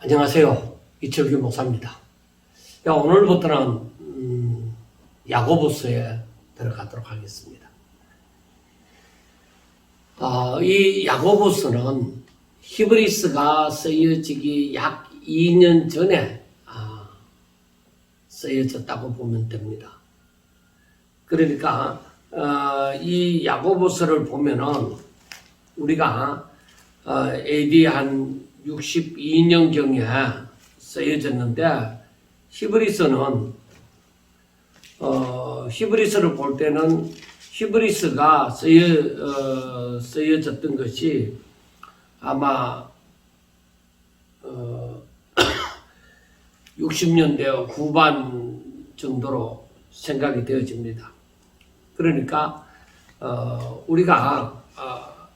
안녕하세요. 이철규 목사입니다. 오늘부터는 야고보서에 들어가도록 하겠습니다. 이 야고보서는 히브리서가 쓰여지기 약 2년 전에 쓰여졌다고 보면 됩니다. 그러니까 이 야고보서를 보면은 우리가 AD 한 62년경에 쓰여졌는데 히브리서를 볼 때는 히브리서가 쓰여졌던 것이 아마 60년대 후반 정도로 생각이 되어집니다. 그러니까 우리가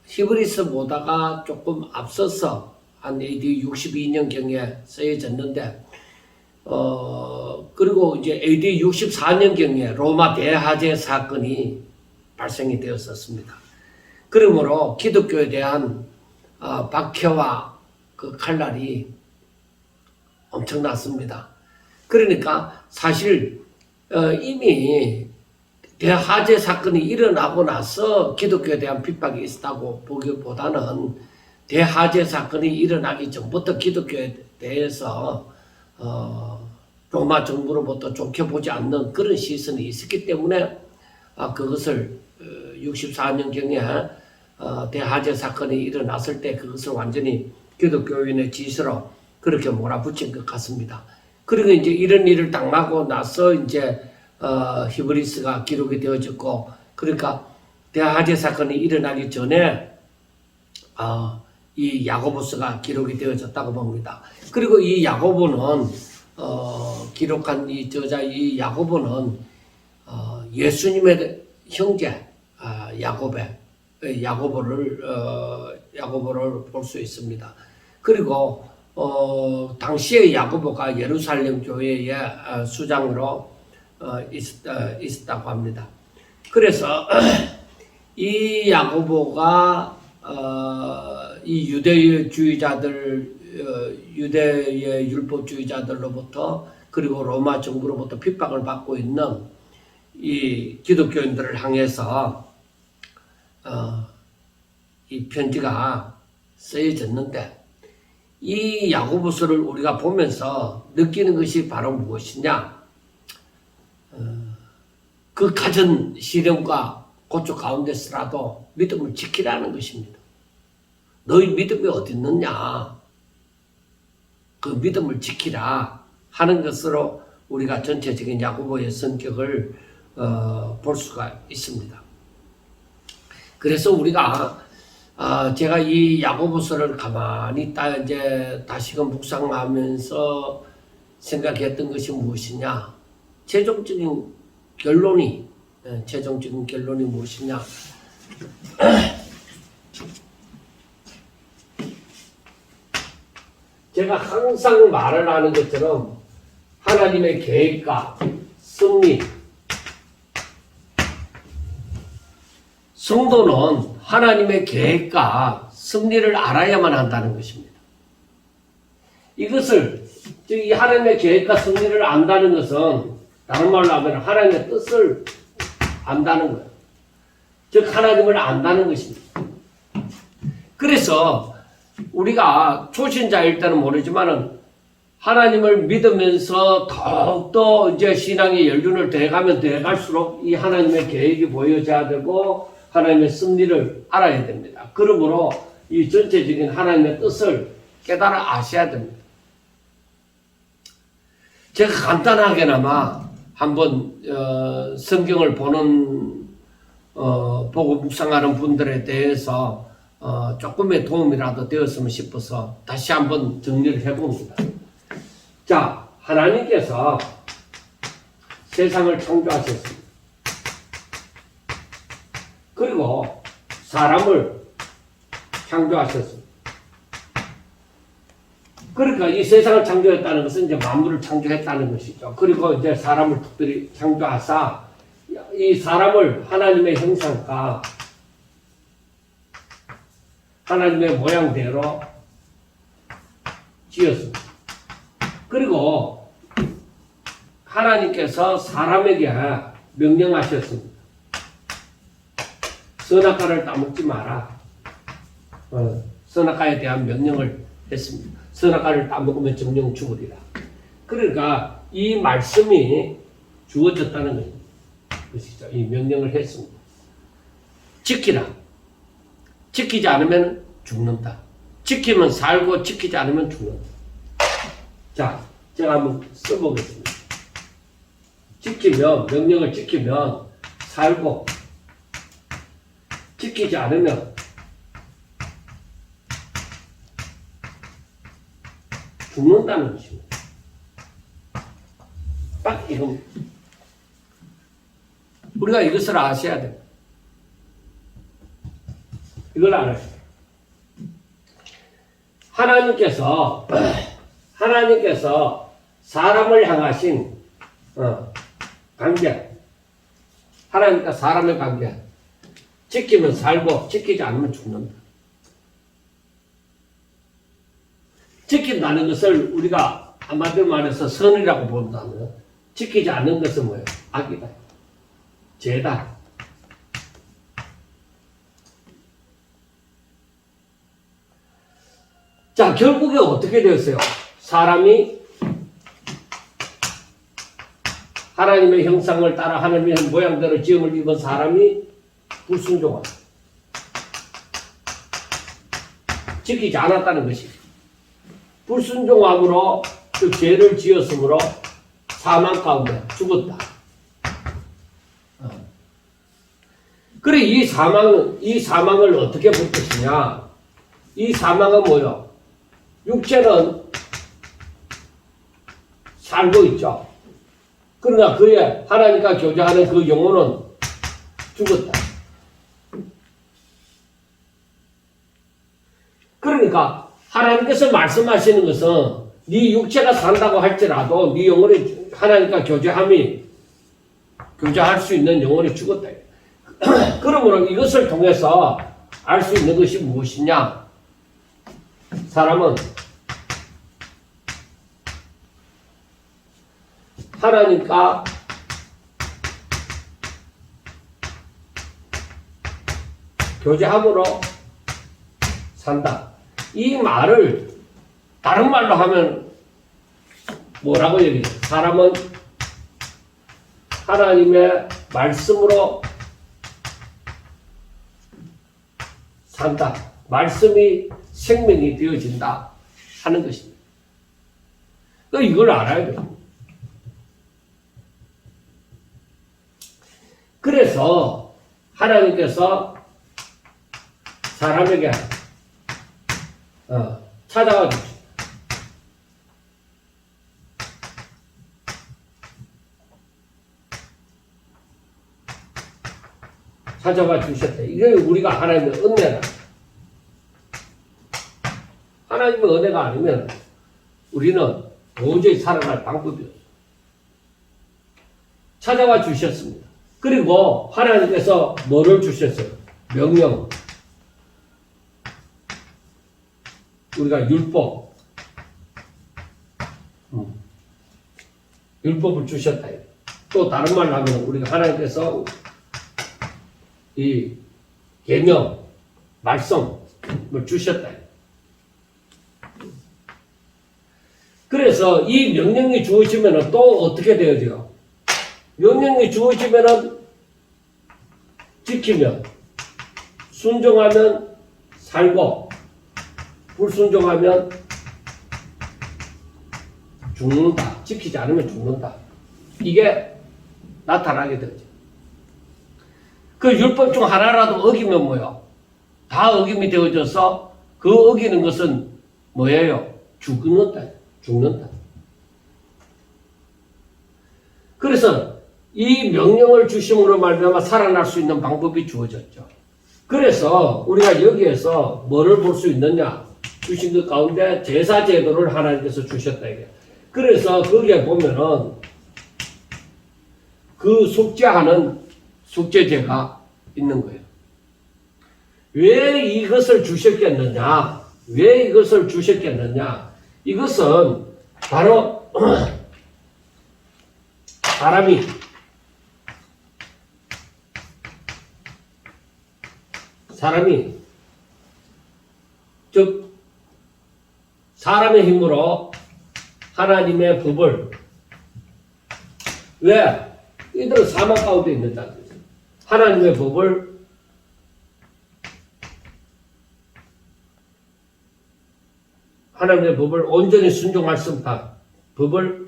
히브리서 보다가 조금 앞서서 한 AD 62년경에 쓰여졌는데 그리고 이제 AD 64년경에 로마 대화재 사건이 발생이 되었었습니다. 그러므로 기독교에 대한 박해와 그 칼날이 엄청났습니다. 그러니까 사실 이미 대화재 사건이 일어나고 나서 기독교에 대한 핍박이 있었다고 보기보다는 대화재 사건이 일어나기 전부터 기독교에 대해서 로마 정부로부터 좋게 보지 않는 그런 시선이 있었기 때문에 그것을 64년경에 대화재 사건이 일어났을 때 그것을 완전히 기독교인의 지시로 그렇게 몰아붙인 것 같습니다. 그리고 이제 이런 일을 당하고 나서 이제 히브리서가 기록이 되어졌고, 그러니까 대화재 사건이 일어나기 전에 이 야고보서가 기록이 되어졌다고 봅니다. 그리고 이 야고보는 기록한 이 저자 이 야고보는 예수님의 형제 야고보를 볼 수 있습니다. 그리고 당시에 야고보가 예루살렘 교회의 수장으로 있었다고 합니다. 그래서 이 야고보가 이 유대의 율법주의자들로부터 그리고 로마 정부로부터 핍박을 받고 있는 이 기독교인들을 향해서 이 편지가 쓰여졌는데, 이 야고보서를 우리가 보면서 느끼는 것이 바로 무엇이냐? 그 가진 시련과 고초 가운데서라도 믿음을 지키라는 것입니다. 너희 믿음이 어디 있느냐? 그 믿음을 지키라 하는 것으로 우리가 전체적인 야고보의 성격을 볼 수가 있습니다. 그래서 우리가 제가 이 야고보서를 가만히 이제 다시금 묵상하면서 생각했던 것이 무엇이냐? 최종적인 결론이 무엇이냐? 제가 항상 말을 하는 것처럼 하나님의 계획과 승리, 성도는 하나님의 계획과 승리를 알아야만 한다는 것입니다. 이것을, 이 하나님의 계획과 승리를 안다는 것은 다른 말로 하면 하나님의 뜻을 안다는 거예요. 즉 하나님을 안다는 것입니다. 그래서 우리가 초신자일 때는 모르지만은 하나님을 믿으면서 더욱더 이제 신앙의 연륜을 더해가면 더해갈수록 이 하나님의 계획이 보여져야 되고 하나님의 승리를 알아야 됩니다. 그러므로 이 전체적인 하나님의 뜻을 깨달아 아셔야 됩니다. 제가 간단하게나마 한번 성경을 보고 묵상하는 분들에 대해서 조금의 도움이라도 되었으면 싶어서 다시 한번 정리를 해봅니다. 자, 하나님께서 세상을 창조하셨습니다. 그리고 사람을 창조하셨습니다. 그러니까 이 세상을 창조했다는 것은 이제 만물을 창조했다는 것이죠. 그리고 이제 사람을 특별히 창조하사 이 사람을 하나님의 형상과 하나님의 모양대로 지었습니다. 그리고 하나님께서 사람에게 명령하셨습니다. 선악과를 따먹지 마라. 선악과에 대한 명령을 했습니다. 선악과를 따먹으면 정령 죽으리라. 그러니까 이 말씀이 주어졌다는 것이죠. 이 명령을 했습니다. 지키라. 지키지 않으면 죽는다. 지키면 살고 지키지 않으면 죽는다. 자, 제가 한번 써보겠습니다. 지키면, 명령을 지키면 살고, 지키지 않으면 죽는다는 것입니다. 딱 이겁니다. 우리가 이것을 아셔야 됩니다. 이걸 알아야 돼요. 하나님께서 사람을 향하신 관계, 하나님과 사람의 관계, 지키면 살고 지키지 않으면 죽는다. 지킨다는 것을 우리가 한마디로 말해서 선이라고 본다면, 지키지 않는 것은 뭐예요? 악이다. 죄다. 자, 결국에 어떻게 되었어요? 사람이 하나님의 형상을 따라 하나님의 모양대로 지음을 입은 사람이 불순종하다. 지키지 않았다는 것이. 불순종함으로 그 죄를 지었으므로 사망 가운데 죽었다. 그래, 이 사망을 어떻게 볼 것이냐? 이 사망은 뭐요? 육체는 살고 있죠. 그러나 그의 하나님과 교제하는 그 영혼은 죽었다. 그러니까 하나님께서 말씀하시는 것은 네 육체가 산다고 할지라도 네 영혼이 하나님과 교제할 수 있는 영혼이 죽었다. 그러므로 이것을 통해서 알 수 있는 것이 무엇이냐? 사람은 하나님과 교제함으로 산다. 이 말을 다른 말로 하면 뭐라고 얘기해요? 사람은 하나님의 말씀으로 산다. 말씀이 생명이 되어진다 하는 것입니다. 그러니까 이걸 알아야 돼요. 그래서 하나님께서 사람에게 찾아와 주십니다. 찾아와 주셨다. 이게 우리가 하나님의 은혜다. 하나님의 은혜가 아니면 우리는 도저히 살아갈 방법이 없어요. 찾아와 주셨습니다. 그리고 하나님께서 뭐를 주셨어요? 명령. 우리가 율법. 율법을 주셨다. 또 다른 말로 하면 우리가 하나님께서 이 계명, 말씀을 주셨다. 그래서 이 명령이 주어지면 또 어떻게 되어져요? 명령이 주어지면 지키면, 순종하면 살고, 불순종하면 죽는다. 지키지 않으면 죽는다. 이게 나타나게 되죠. 그 율법 중 하나라도 어기면 뭐예요? 다 어김이 되어져서 그 어기는 것은 뭐예요? 죽는다. 그래서 이 명령을 주심으로 말미암아 살아날 수 있는 방법이 주어졌죠. 그래서 우리가 여기에서 뭐를 볼 수 있느냐? 주신 것 가운데 제사 제도를 하나님께서 주셨다 이게. 그래서 거기에 보면은 그 숙제하는 숙제제가 있는 거예요. 왜 이것을 주셨겠느냐? 이것은 바로 사람이 즉 사람의 힘으로 하나님의 법을 왜? 이들은 사망 가운데 있는다는 거죠. 하나님의 법을 온전히 순종할 수 없다. 법을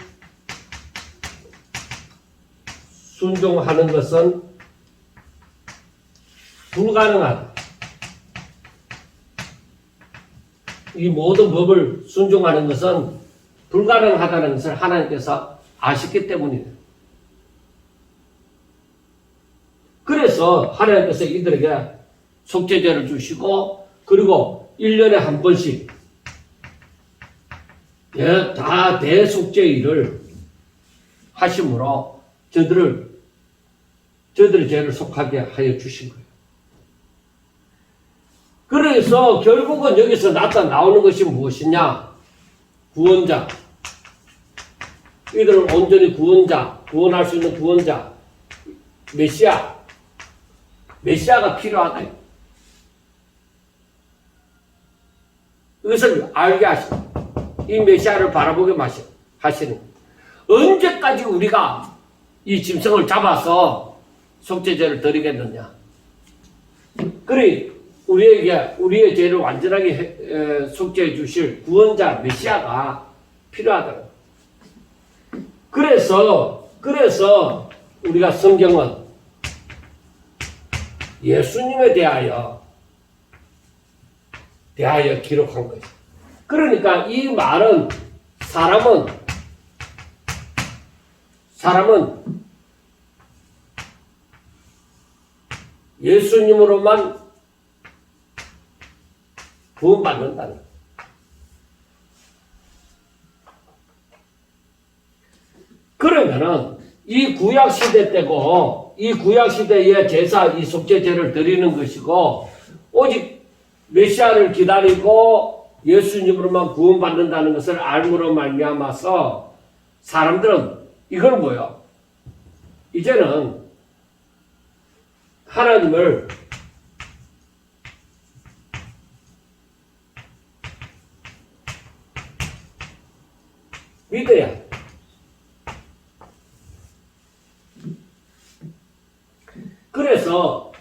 순종하는 것은 불가능하다. 이 모든 법을 순종하는 것은 불가능하다는 것을 하나님께서 아셨기 때문이다. 그래서 하나님께서 이들에게 속죄제를 주시고 그리고 1년에 한 번씩 다 대속죄일을 하심으로 저들의 죄를 속하게 하여 주신 거예요. 그래서 결국은 여기서 나오는 것이 무엇이냐? 구원자. 이들은 온전히 구원할 수 있는 구원자, 메시아가 필요하다. 이것을 알게 하시고 이 메시아를 바라보게 하시는 언제까지 우리가 이 짐승을 잡아서 속죄제를 드리겠느냐? 그래 우리의 죄를 완전하게 속죄해 주실 구원자 메시아가 필요하다. 그래서 우리가 성경은 예수님에 대하여 기록한 거죠. 그러니까 이 말은 사람은 예수님으로만 구원받는다는 거예요. 그러면은 이 구약시대 때고 이 구약시대의 제사 이 속죄제를 드리는 것이고 오직 메시아를 기다리고 예수님으로만 구원받는다는 것을 알므로 말미암아서 사람들은 이걸 뭐요? 이제는 하나님을 믿어야 해. 그래서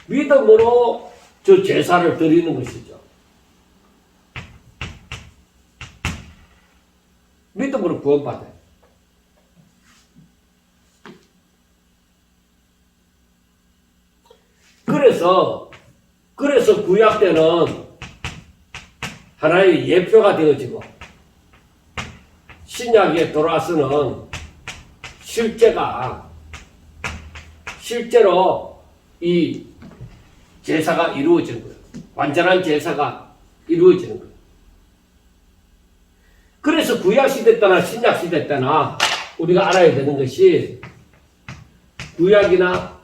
믿음으로 저 제사를 드리는 것이죠. 믿음으로 구원받아요. 그래서 구약 때는 하나의 예표가 되어지고 신약에 돌아와서는 실제로 이 제사가 이루어지는 거예요. 완전한 제사가 이루어지는 거예요. 그래서 구약시대 때나 신약시대 때나 우리가 알아야 되는 것이 구약이나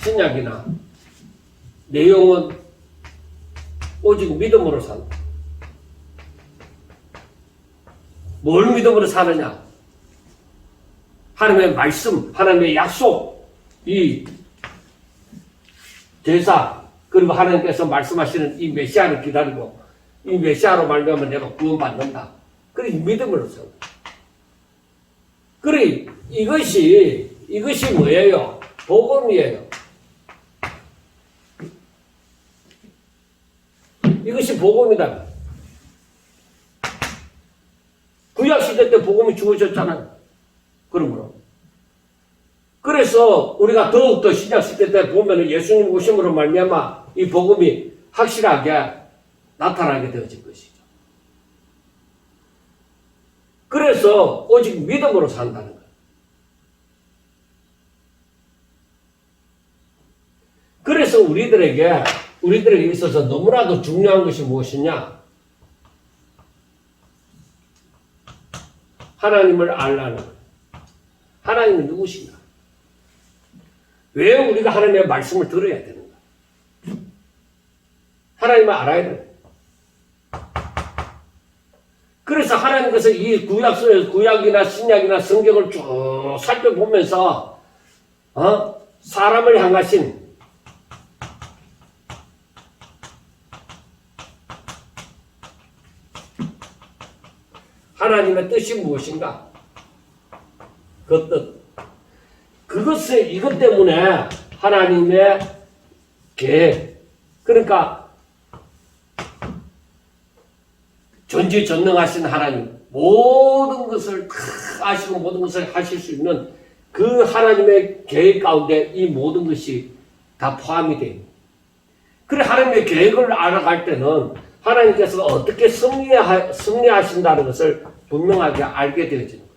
신약이나 내용은 오직 믿음으로 산다. 뭘 믿음으로 사느냐? 하나님의 말씀, 하나님의 약속, 이 제사, 그리고 하나님께서 말씀하시는 이 메시아를 기다리고 이 메시아로 말미암아 내가 구원받는다. 그래 믿음으로 산다. 그래 이것이 뭐예요? 복음이에요. 이것이 복음이다. 구약시대 때 복음이 주어졌잖아요. 그러므로. 그래서 우리가 더욱더 신약시대 때 보면 예수님 오심으로 말미암아 이 복음이 확실하게 나타나게 되어진 것이죠. 그래서 오직 믿음으로 산다는 거예요. 그래서 우리들에게 있어서 너무나도 중요한 것이 무엇이냐? 하나님을 알라는 거예요. 하나님은 누구신가? 왜 우리가 하나님의 말씀을 들어야 되는가? 하나님을 알아야 돼요. 그래서 하나님께서 이 구약이나 신약이나 성경을 쭉 살펴보면서 사람을 향하신 하나님의 뜻이 무엇인가? 그 뜻. 그것을 이것 때문에 하나님의 계획. 그러니까 전지전능하신 하나님, 모든 것을 다 아시고 모든 것을 하실 수 있는 그 하나님의 계획 가운데 이 모든 것이 다 포함이 돼요. 그래 하나님의 계획을 알아갈 때는 하나님께서 어떻게 승리하신다는 것을 분명하게 알게 되어지는 거예요.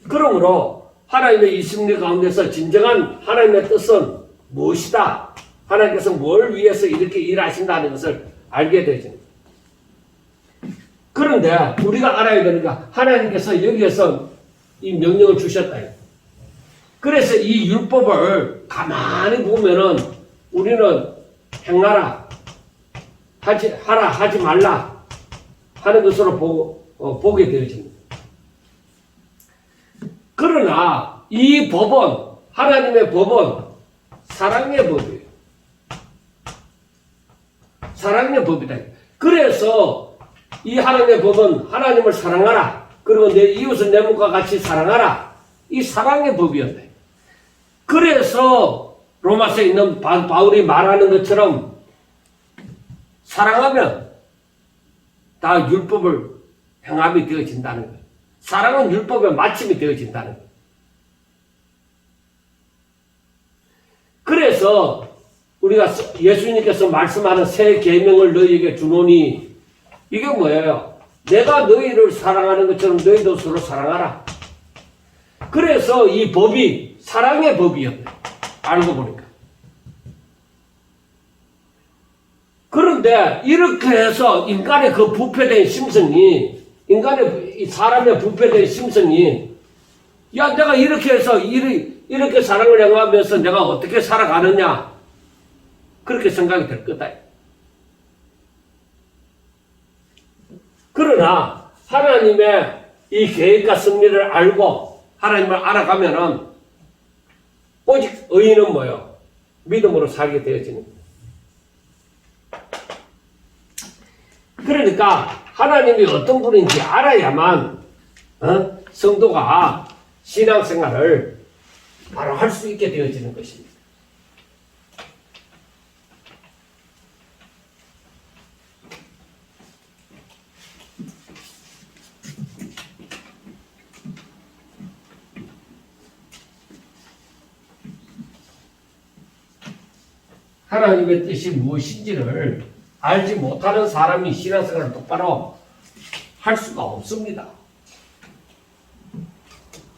그러므로 하나님의 이 승리 가운데서 진정한 하나님의 뜻은 무엇이다? 하나님께서 뭘 위해서 이렇게 일하신다는 것을 알게 되어지는 거예요. 그런데 우리가 알아야 되는 게 하나님께서 여기에서 이 명령을 주셨다. 그래서 이 율법을 가만히 보면은 우리는 행하라, 하지 말라 하는 것으로 보게 되어집니다. 그러나 이 법은, 하나님의 법은 사랑의 법이에요. 사랑의 법이다. 그래서 이 하나님의 법은 하나님을 사랑하라, 그리고 내 이웃을 내 몸과 같이 사랑하라, 이 사랑의 법이었다. 그래서 로마서에 있는 바울이 말하는 것처럼 사랑하면 다 율법을 행함이 되어진다는 거예요. 사랑은 율법의 마침이 되어진다는 거예요. 그래서 우리가 예수님께서 말씀하는 새 계명을 너희에게 주노니 이게 뭐예요? 내가 너희를 사랑하는 것처럼 너희도 서로 사랑하라. 그래서 이 법이 사랑의 법이었네. 알고 보니까. 그런데 이렇게 해서 인간의 그 부패된 심성이, 사람의 부패된 심성이, 야, 내가 이렇게 해서 이렇게 사랑을 행하면서 내가 어떻게 살아가느냐, 그렇게 생각이 될 거다. 그러나 하나님의 이 계획과 승리를 알고 하나님을 알아가면은 오직 의인은 뭐예요? 믿음으로 살게 되어지는 거예요. 그러니까 하나님이 어떤 분인지 알아야만 성도가 신앙생활을 바로 할 수 있게 되어지는 것입니다. 하나님의 뜻이 무엇인지를 알지 못하는 사람이 신앙생활을 똑바로 할 수가 없습니다.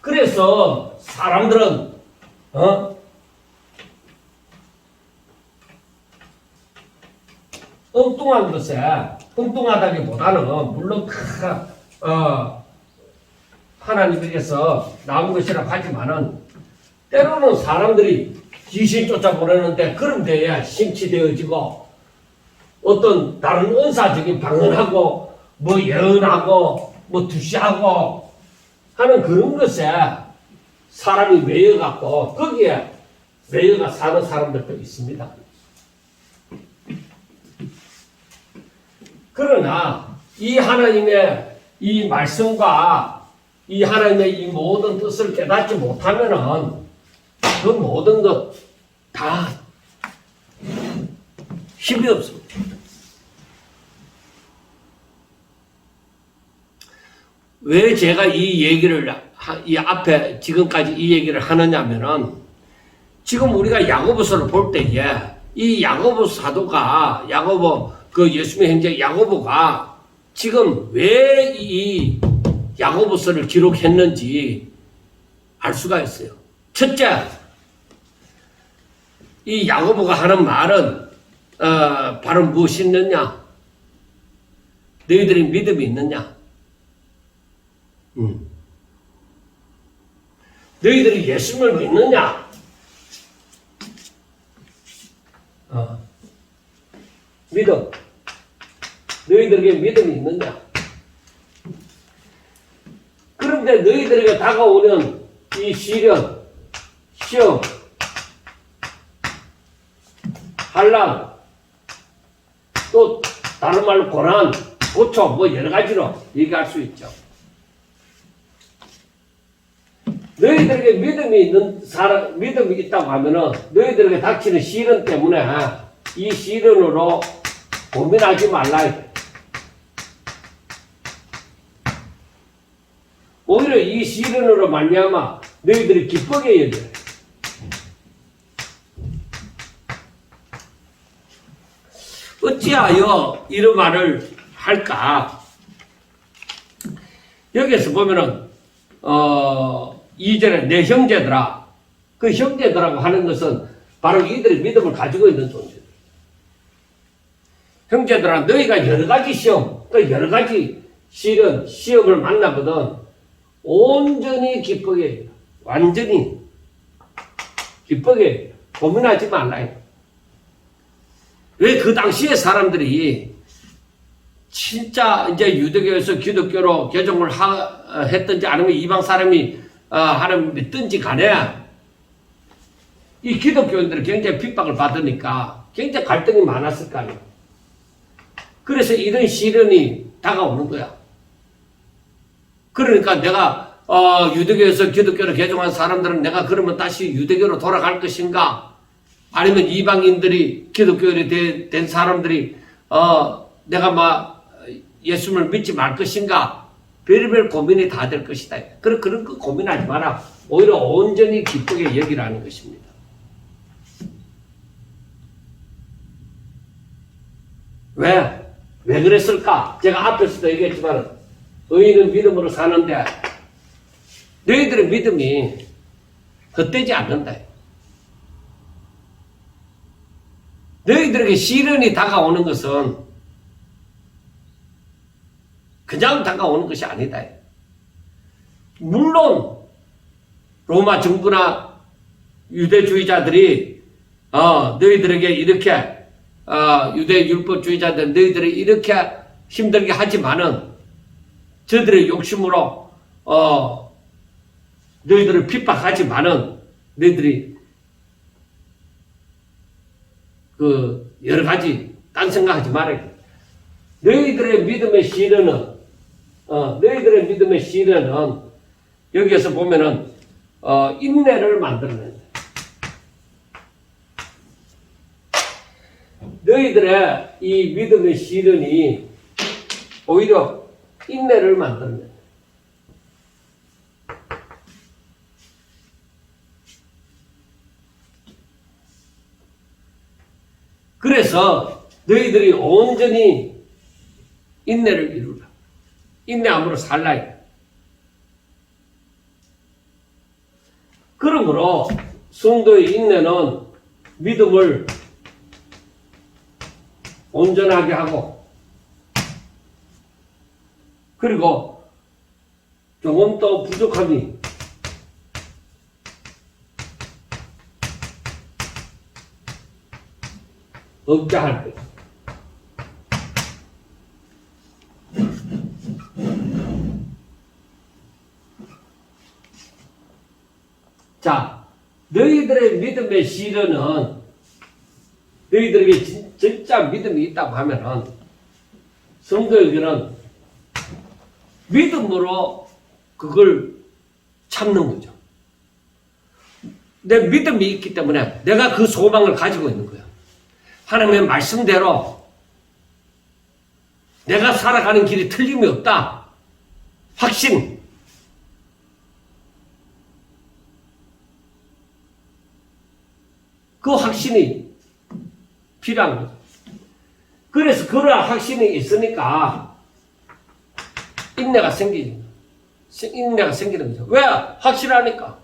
그래서 사람들은 엉뚱한 것에, 엉뚱하다기보다는 물론 하나님께서 나온 것이라고 하지만은 때로는 사람들이 귀신 쫓아보려는데 그런 데에 심취되어지고 어떤 다른 은사적인 방언하고 뭐 예언하고 뭐 투시하고 하는 그런 것에 사람이 매여갖고 거기에 매여가 사는 사람들도 있습니다. 그러나 이 하나님의 이 말씀과 이 하나님의 이 모든 뜻을 깨닫지 못하면은 그 모든 것 다 힘이 없습니다. 왜 제가 이 앞에 지금까지 이 얘기를 하느냐면은 지금 우리가 야고보서를 볼 때에 이 야고보 사도가 그 예수님의 형제 야고보가 지금 왜 이 야고보서를 기록했는지 알 수가 있어요. 첫째, 이 야고보가 하는 말은 바로 무엇이 있느냐? 너희들이 믿음이 있느냐? 너희들이 예수님을 믿느냐? 믿음. 너희들에게 믿음이 있느냐? 그런데 너희들에게 다가오는 이 시련, 시험, 환난, 또 다른 말로 고난, 고통, 뭐 여러 가지로 얘기할 수 있죠. 너희들에게 믿음이 있는 사람, 믿음이 있다고 하면은 너희들에게 닥치는 시련 때문에 이 시련으로 고민하지 말라. 오히려 이 시련으로 말미암아 너희들이 기쁘게 여겨. 어찌하여 이런 말을 할까? 여기에서 보면은 2절에 내 형제들아, 그 형제들하고 하는 것은 바로 이들의 믿음을 가지고 있는 존재들. 형제들아, 너희가 여러 가지 시험, 또 여러 가지 시련, 시험을 만나거든 온전히 기쁘게 해요. 완전히 기쁘게 해요. 고민하지 말라. 왜 그 당시에 사람들이 진짜 이제 유대교에서 기독교로 개종을 했든지 아니면 이방 사람이 하나님 믿든지 간에 이 기독교인들이 굉장히 핍박을 받으니까 굉장히 갈등이 많았을 거 아니에요. 그래서 이런 시련이 다가오는 거야. 그러니까 내가 유대교에서 기독교로 개종한 사람들은 내가 그러면 다시 유대교로 돌아갈 것인가? 아니면 이방인들이 기독교인이 된 사람들이 내가 막 예수님을 믿지 말 것인가? 별의별 고민이 다 될 것이다. 그런 거 고민하지 마라. 오히려 온전히 기쁘게 여기라는 것입니다. 왜? 왜 그랬을까? 제가 앞에서도 얘기했지만 의인은 믿음으로 사는데 너희들의 믿음이 헛되지 않는다. 너희들에게 시련이 다가오는 것은 그냥 다가오는 것이 아니다. 물론 로마 정부나 유대주의자들이 너희들에게 이렇게 유대 율법주의자들 너희들이 이렇게 힘들게 하지만은 저들의 욕심으로 너희들을 핍박하지만은 너희들이 그 여러 가지 딴 생각하지 말아야 돼. 너희들의 믿음의 시련은 여기에서 보면은 인내를 만들어낸다. 너희들의 이 믿음의 시련이 오히려 인내를 만들어낸다. 그래서 너희들이 온전히 인내를 이루라. 인내함으로 살라. 그러므로 성도의 인내는 믿음을 온전하게 하고 그리고 조금 더 부족함이 없게 할 것. 자, 너희들의 믿음의 시련은 너희들에게 진짜 믿음이 있다고 하면은 성도에게는 믿음으로 그걸 참는 거죠. 내 믿음이 있기 때문에 내가 그 소망을 가지고 있는 거야. 하나님의 말씀대로 내가 살아가는 길이 틀림이 없다. 확신. 그 확신이 필요한 거죠. 그래서 그러한 확신이 있으니까 인내가 생기는 거죠. 왜? 확실하니까.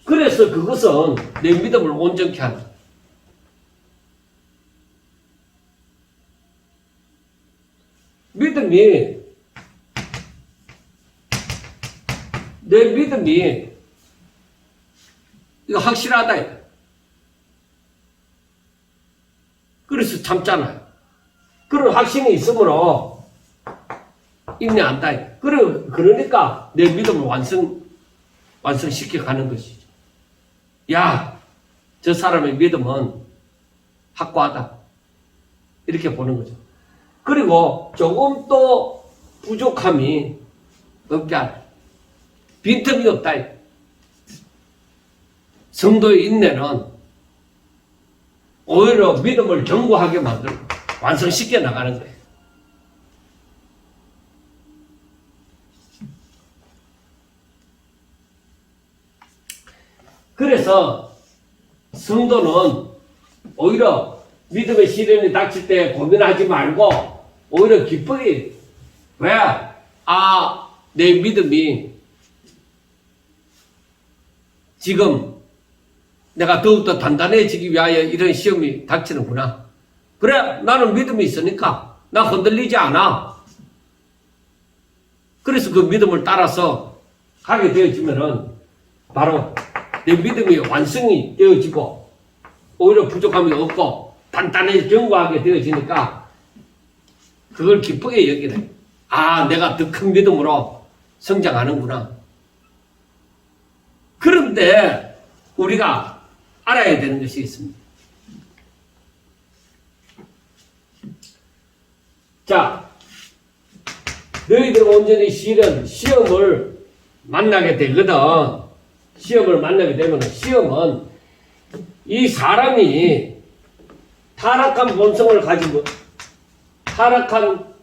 그래서 그것은 내 믿음을 온전케 하는 거예요. 내 믿음이 이거 확실하다. 그래서 참잖아요. 그런 확신이 있으므로 인내한다. 그러니까 내 믿음을 완성시켜 가는 것이죠. 야, 저 사람의 믿음은 확고하다. 이렇게 보는 거죠. 그리고 조금 또 부족함이 없게 하라. 빈틈이 없다. 성도의 인내는 오히려 믿음을 견고하게 만들고 완성시켜 나가는 거예요. 그래서 성도는 오히려 믿음의 시련이 닥칠 때 고민하지 말고 오히려 기쁘게 왜? 내 믿음이 지금 내가 더욱더 단단해지기 위하여 이런 시험이 닥치는구나. 그래, 나는 믿음이 있으니까 나 흔들리지 않아. 그래서 그 믿음을 따라서 가게 되어지면은 바로 내 믿음이 완성이 되어지고 오히려 부족함이 없고 단단히 견고하게 되어지니까 그걸 기쁘게 여기네. 내가 더 큰 믿음으로 성장하는구나. 그런데 우리가 알아야 되는 것이 있습니다. 자, 너희들 온전히 시험을 만나게 되거든. 시험을 만나게 되면 시험은 이 사람이 타락한 본성을 가지고 타락한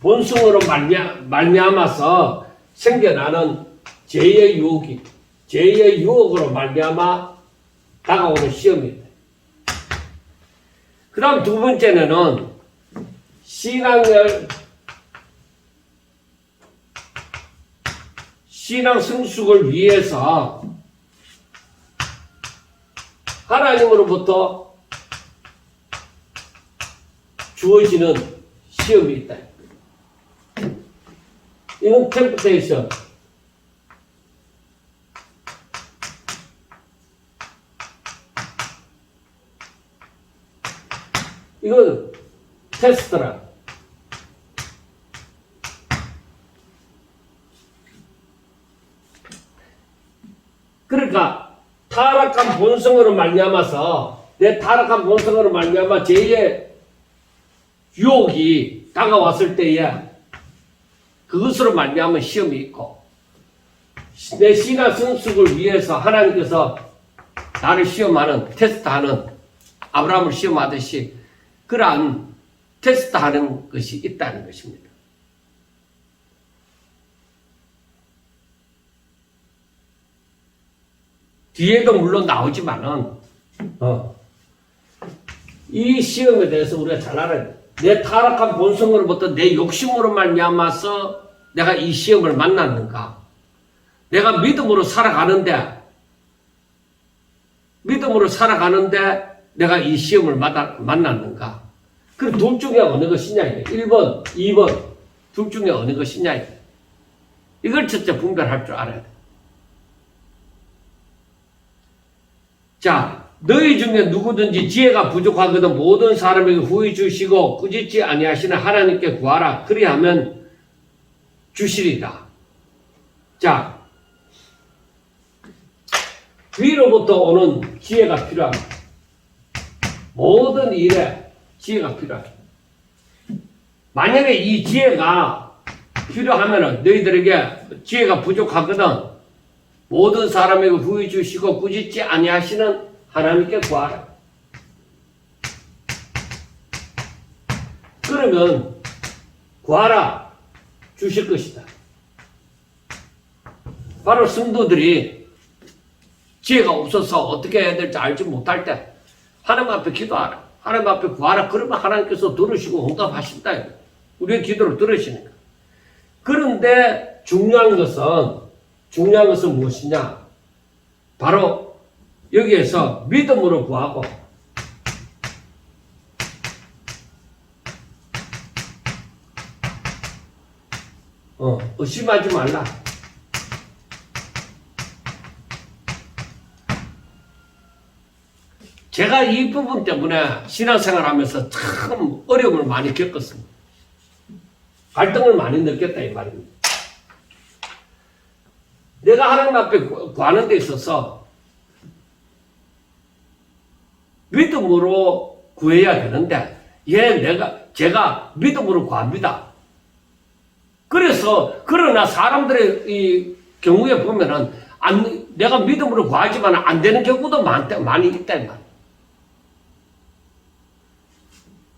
본성으로 말미암아서 생겨나는 죄의 유혹으로 말미암아 다가오는 시험입니다. 그 다음 두 번째는 신앙 성숙을 위해서 하나님으로부터 주어지는 시험이 있다. 이건 템프테이션. 이건 테스트라. 그러니까 타락한 본성으로 말미암아서 내 타락한 본성으로 말미암아 죄의 유혹이 다가왔을 때에 그것으로 말미암은 시험이 있고 내 신앙 성숙을 위해서 하나님께서 나를 시험하는 테스트하는 아브라함을 시험하듯이 그러한 테스트하는 것이 있다는 것입니다. 뒤에도 물론 나오지만은 이 시험에 대해서 우리가 잘 알아야 돼. 내 타락한 본성으로부터 내 욕심으로 말미암아서 내가 이 시험을 만났는가? 내가 믿음으로 살아가는데 내가 이 시험을 만났는가? 그럼 둘 중에 어느 것이냐? 1번, 2번 둘 중에 어느 것이냐? 이걸 첫째 분별할 줄 알아야 돼. 자, 너희 중에 누구든지 지혜가 부족하거든 모든 사람에게 후히 주시고 꾸짖지 아니하시는 하나님께 구하라. 그리하면 주시리라. 자, 위로부터 오는 지혜가 필요합니다. 모든 일에 지혜가 필요합니다. 만약에 이 지혜가 필요하면 너희들에게 지혜가 부족하거든 모든 사람에게 후히 주시고 꾸짖지 아니하시는 하나님께 구하라. 그러면 구하라 주실 것이다. 바로 성도들이 지혜가 없어서 어떻게 해야 될지 알지 못할 때 하나님 앞에 기도하라. 하나님 앞에 구하라. 그러면 하나님께서 들으시고 응답하신다. 우리의 기도를 들으시니까. 그런데 중요한 것은 무엇이냐? 바로 여기에서 믿음으로 구하고 의심하지 말라. 제가 이 부분 때문에 신앙생활 하면서 참 어려움을 많이 겪었습니다. 갈등을 많이 느꼈다 이 말입니다. 내가 하나님 앞에 구하는 데 있어서 믿음으로 구해야 되는데 제가 믿음으로 구합니다. 그러나 사람들의 이 경우에 보면은 내가 믿음으로 구하지만 안 되는 경우도 많이 있다 이 말이에요.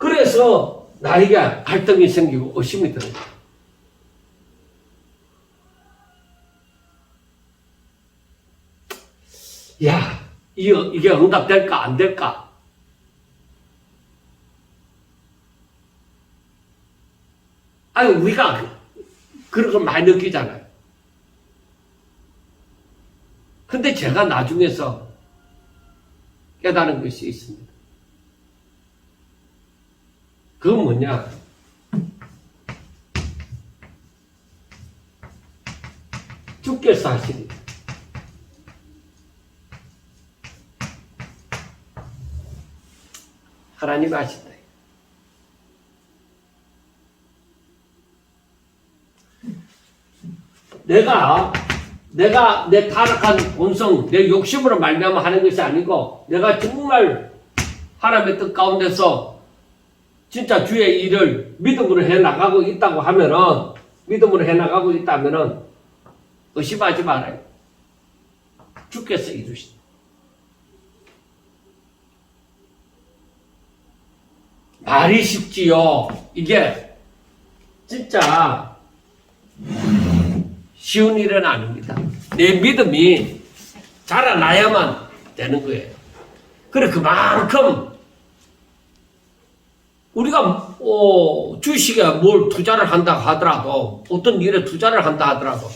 그래서 나에게 갈등이 생기고 의심이 드는 거예요. 야, 이게 응답될까 안 될까? 아니 우리가 그런 걸 많이 느끼잖아요. 근데 제가 나중에서 깨달은 것이 있습니다. 그건 뭐냐? 주께서 하시니 하나님이 하신다. 내가 내 타락한 본성, 내 욕심으로 말미암아 하는 것이 아니고 내가 정말 하나님의 뜻 가운데서 진짜 주의 일을 믿음으로 해나가고 있다고 하면은 믿음으로 해나가고 있다면은 의심하지 말아요. 주께서 이루신다. 말이 쉽지요. 이게 진짜 쉬운 일은 아닙니다. 내 믿음이 자라나야만 되는 거예요. 그래 그만큼 우리가 주식에 뭘 투자를 한다 하더라도 어떤 일에 투자를 한다 하더라도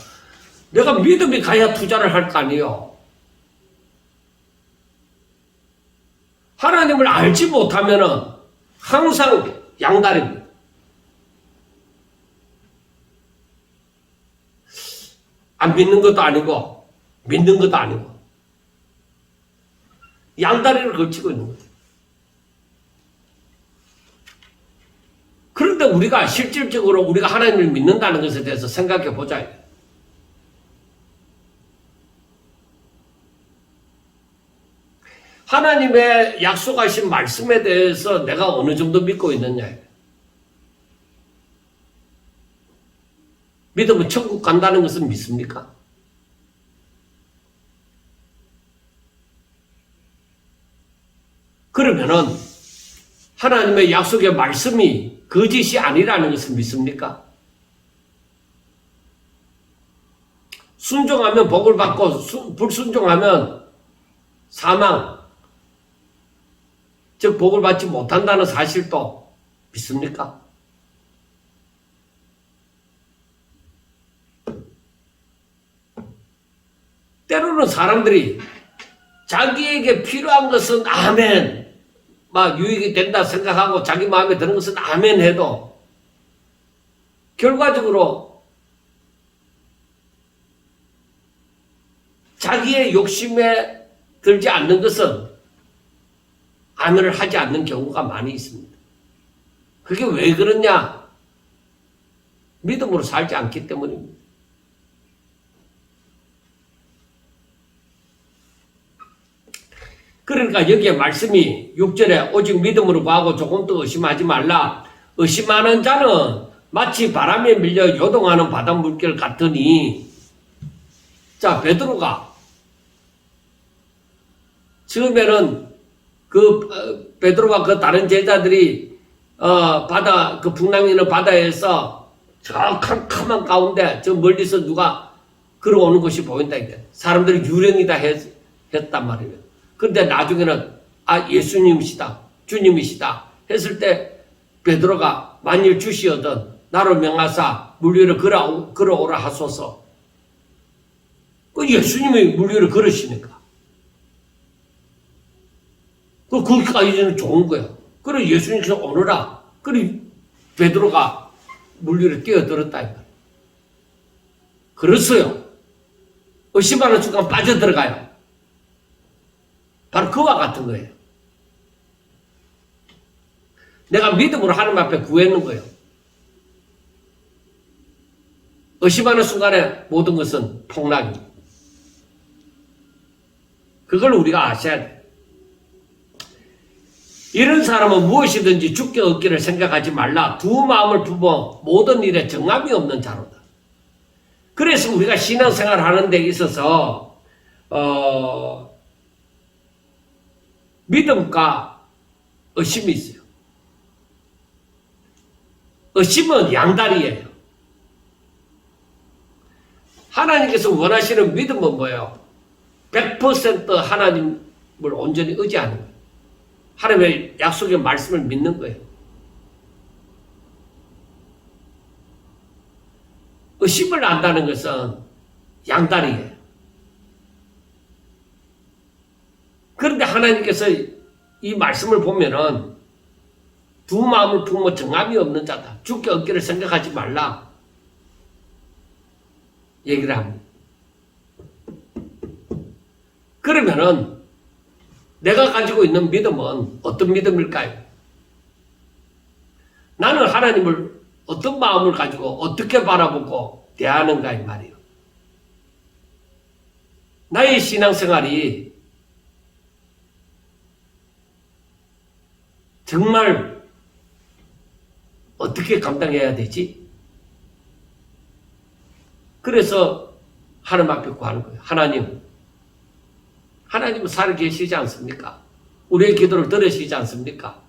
내가 믿음이 가야 투자를 할 거 아니에요. 하나님을 알지 못하면은 항상 양다리입니다. 안 믿는 것도 아니고 믿는 것도 아니고 양다리를 걸치고 있는 거예요. 그런데 우리가 실질적으로 우리가 하나님을 믿는다는 것에 대해서 생각해 보자. 하나님의 약속하신 말씀에 대해서 내가 어느 정도 믿고 있느냐. 믿으면 천국 간다는 것은 믿습니까? 그러면은 하나님의 약속의 말씀이 거짓이 아니라는 것을 믿습니까? 순종하면 복을 받고 불순종하면 사망, 즉 복을 받지 못한다는 사실도 믿습니까? 때로는 사람들이 자기에게 필요한 것은 아멘, 막 유익이 된다 생각하고 자기 마음에 드는 것은 아멘 해도 결과적으로 자기의 욕심에 들지 않는 것은 아멘을 하지 않는 경우가 많이 있습니다. 그게 왜 그러냐? 믿음으로 살지 않기 때문입니다. 그러니까 여기에 말씀이 6절에 오직 믿음으로 구하고 조금 더 의심하지 말라. 의심하는 자는 마치 바람에 밀려 요동하는 바닷물결 같으니. 자, 베드로가 처음에는 베드로와 그 다른 제자들이 그 풍랑이 있는 바다에서 저 캄캄한 가운데 저 멀리서 누가 걸어오는 것이 보인다. 이게 사람들이 유령이다 했단 말이에요. 그런데 나중에는 예수님이시다, 주님이시다 했을 때 베드로가 만일 주시어든 나를 명하사 물 위를 걸어오라 하소서. 그 예수님이 물 위를 걸으시니까. 거기까지는 좋은 거예요. 그래 예수님께서 오너라. 그래 베드로가 물 위를 뛰어들었다. 그랬어요. 의심하는 순간 빠져들어가요. 바로 그와 같은 거예요. 내가 믿음으로 하나님 앞에 구했는 거예요. 의심하는 순간에 모든 것은 폭락입니다. 그걸 우리가 아셔야 돼요. 이런 사람은 무엇이든지 죽게 얻기를 생각하지 말라. 두 마음을 품어 모든 일에 정함이 없는 자로다. 그래서 우리가 신앙생활 하는 데 있어서 믿음과 의심이 있어요. 의심은 양다리예요. 하나님께서 원하시는 믿음은 뭐예요? 100% 하나님을 온전히 의지하는 거예요. 하나님의 약속의 말씀을 믿는 거예요. 의심을 안다는 것은 양다리예요. 그런데 하나님께서 이 말씀을 보면은 두 마음을 품어 정함이 없는 자다. 죽게 얻기를 생각하지 말라. 얘기를 합니다. 그러면은 내가 가지고 있는 믿음은 어떤 믿음일까요? 나는 하나님을 어떤 마음을 가지고 어떻게 바라보고 대하는가 이 말이에요. 나의 신앙생활이 정말 어떻게 감당해야 되지? 그래서 하나님 앞에 구하는 거예요. 하나님은 살아계시지 않습니까? 우리의 기도를 들으시지 않습니까?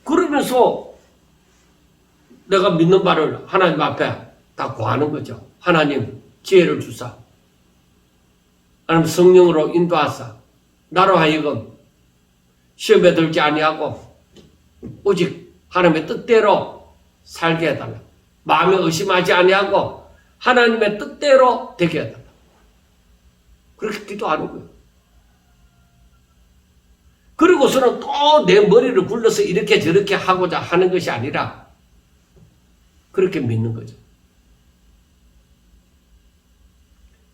그러면서 내가 믿는 바를 하나님 앞에 다 구하는 거죠. 하나님 지혜를 주사. 하나님 성령으로 인도하사. 나로 하여금 시험에 들지 아니하고 오직 하나님의 뜻대로 살게 해달라. 마음에 의심하지 아니하고 하나님의 뜻대로 되게 해달라. 그렇게 기도하는 거예요. 그리고서는 또 내 머리를 굴려서 이렇게 저렇게 하고자 하는 것이 아니라 그렇게 믿는 거죠.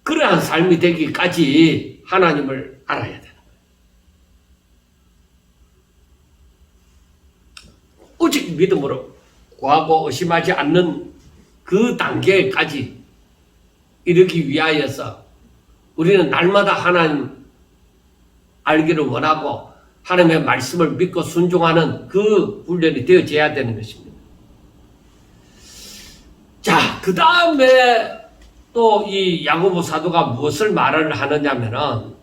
그러한 삶이 되기까지 하나님을 알아야 되는 거예요. 오직 믿음으로 구하고 의심하지 않는 그 단계까지 이르기 위하여서 우리는 날마다 하나님 알기를 원하고 하나님의 말씀을 믿고 순종하는 그 훈련이 되어져야 되는 것입니다. 자, 그 다음에 또 이 야고보 사도가 무엇을 말을 하느냐면은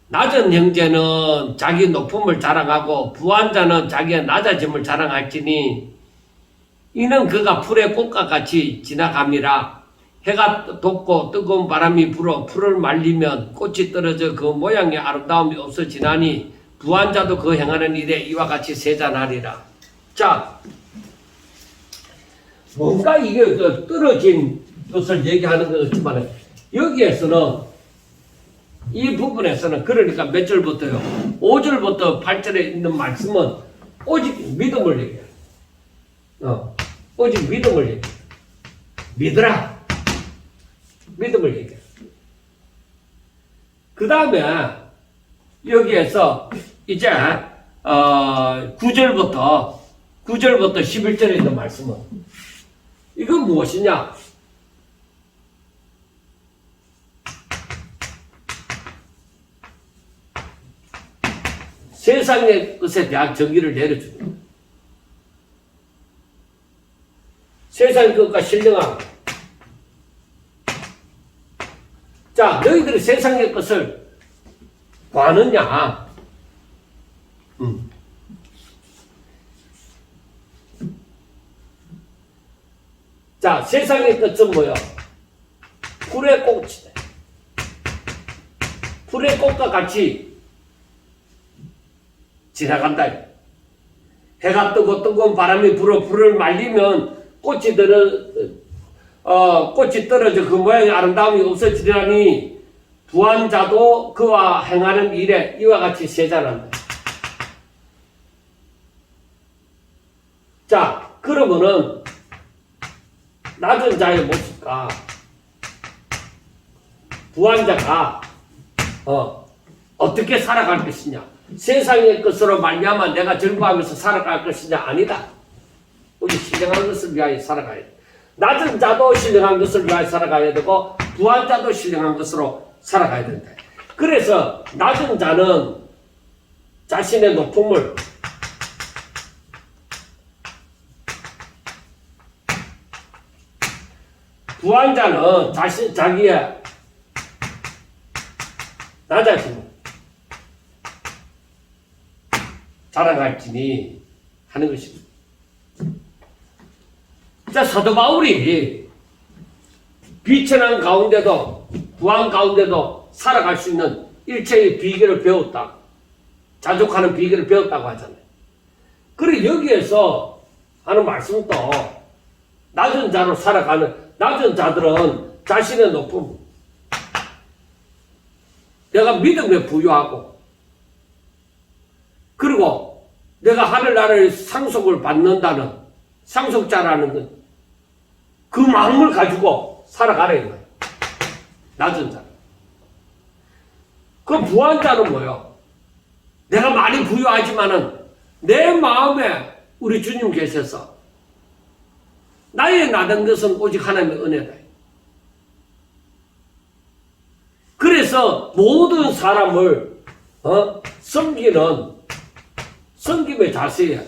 낮은 형제는 자기 높음을 자랑하고 부한 자는 자기의 낮아짐을 자랑할지니 이는 그가 풀의 꽃과 같이 지나감이라. 해가 돋고 뜨거운 바람이 불어 풀을 말리면 꽃이 떨어져 그 모양의 아름다움이 없어지나니 부한 자도 그 행하는 일에 이와 같이 세잔하리라. 자, 뭔가 이게 떨어진 것을 얘기하는 것 같지만 여기에서는 이 부분에서는 그러니까 몇 절부터요? 5절부터 8절에 있는 말씀은 오직 믿음을 얘기해요. 오직 믿음을 얘기해요. 믿으라. 믿음을 얘기해요. 그 다음에 여기에서 이제 9절부터 11절에 있는 말씀은 이건 무엇이냐? 세상의 것에 대한 정의를 내려주는 거예요. 세상의 것과 신령함. 자, 너희들이 세상의 것을 구하느냐? 자, 세상의 것은 뭐야? 풀의 꽃이네. 풀의 꽃과 같이 지나간다. 해가 뜨고 뜨거운 바람이 불어 불을 말리면 꽃이 떨어져 그 모양의 아름다움이 없어지려니 부한 자도 그와 행하는 일에 이와 같이 세잔한다. 자, 그러면은 낮은 자의 모습과 부한 자가 어떻게 살아갈 것이냐? 세상의 것으로 말미암아 내가 즐거워하면서 살아갈 것이냐? 아니다. 우리 신령한 것을 위하여 살아가야 돼. 낮은 자도 신령한 것을 위하여 살아가야 되고 부한 자도 신령한 것으로 살아가야 된다. 그래서 낮은 자는 자신의 높음을 부한 자는 자기의 낮아짐을 자랑할지니 하는 것입니다. 자, 사도 바울이 비천한 가운데도 부한 가운데도 살아갈 수 있는 일체의 비결을 배웠다. 자족하는 비결을 배웠다고 하잖아요. 그리고 여기에서 하는 말씀도 낮은 자로 살아가는 낮은 자들은 자신의 높음, 내가 믿음에 부유하고 그리고 내가 하늘나라의 상속을 받는다는 상속자라는 것, 그 마음을 가지고 살아가라는 거예요. 낮은 자. 그 부한 자는 뭐예요? 내가 많이 부유하지만은 내 마음에 우리 주님 계셔서 나의 나된 것은 오직 하나님의 은혜다. 그래서 모든 사람을 섬김의 자세에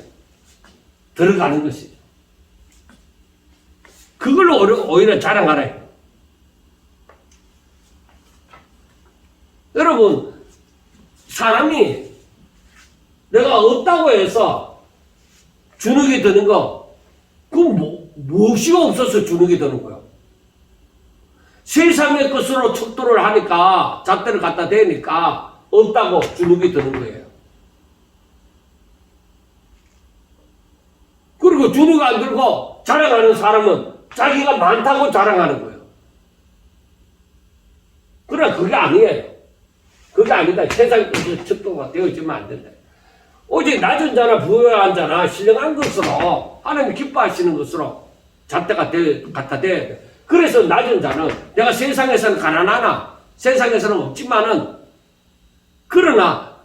들어가는 것이죠. 그걸로 오히려 자랑하라. 여러분, 사람이 내가 없다고 해서 주눅이 드는 거, 그건 무엇이 없어서 주눅이 드는 거야. 세상의 것으로 척도를 하니까, 잣대를 갖다 대니까 없다고 주눅이 드는 거예요. 그리고 주눅 안 들고 자랑하는 사람은 자기가 많다고 자랑하는 거예요. 그러나 그게 아니에요. 그게 아니다. 세상의 것으로 척도가 되어지면 안 된다. 오직 낮은 자나 부유한 자나 신령한 것으로 하나님 기뻐하시는 것으로 잣대가 갖다 대야 돼. 그래서 낮은 자는 내가 세상에서는 가난하나 세상에서는 없지만은 그러나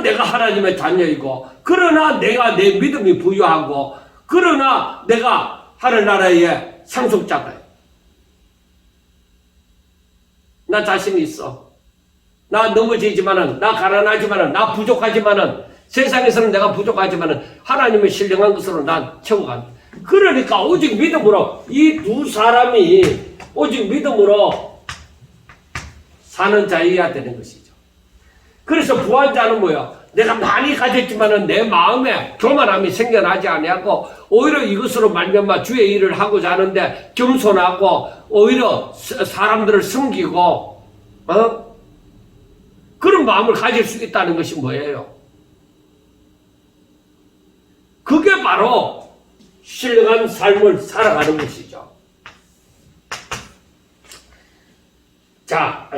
내가 하나님의 자녀이고 그러나 내가 내 믿음이 부유하고 그러나 내가 하늘나라의 상속자다. 나 자신이 있어. 나 넘어지지만은 나 가난하지만은 나 부족하지만은 세상에서는 내가 부족하지만은 하나님의 신령한 것으로 난 채워간다. 그러니까 오직 믿음으로 이 두 사람이 오직 믿음으로 사는 자여야 되는 것이죠. 그래서 부한 자는 뭐야? 내가 많이 가졌지만은 내 마음에 교만함이 생겨나지 아니하고 오히려 이것으로 말미암아 주의 일을 하고자 하는데 겸손하고 오히려 사람들을 섬기고 그런 마음을 가질 수 있다는 것이 뭐예요? 그게 바로 신령한 삶을 살아가는 것이죠. 자,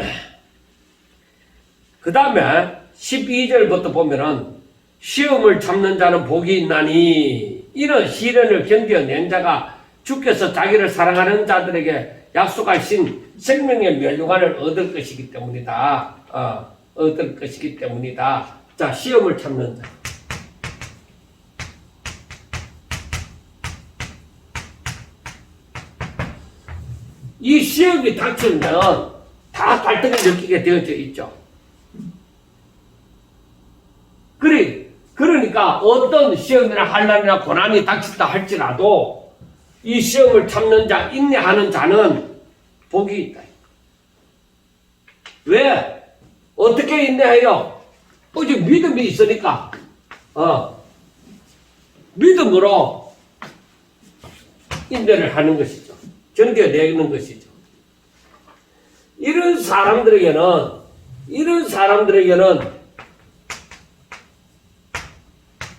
그 다음에 12절부터 보면은 시험을 참는 자는 복이 있나니 이는 시련을 견뎌낸 자가 주께서 자기를 사랑하는 자들에게 약속하신 생명의 멸류관을 얻을 것이기 때문이다. 얻을 것이기 때문이다. 자, 시험을 참는 자. 이 시험이 닥치면 다 갈등을 느끼게 되어져 있죠. 그러니까 어떤 시험이나 환난이나 고난이 닥친다 할지라도 이 시험을 참는 자, 인내하는 자는 복이 있다. 왜? 어떻게 인내해요? 오직 믿음이 있으니까 믿음으로 인내를 하는 것이죠. 견뎌내는 것이죠. 이런 사람들에게는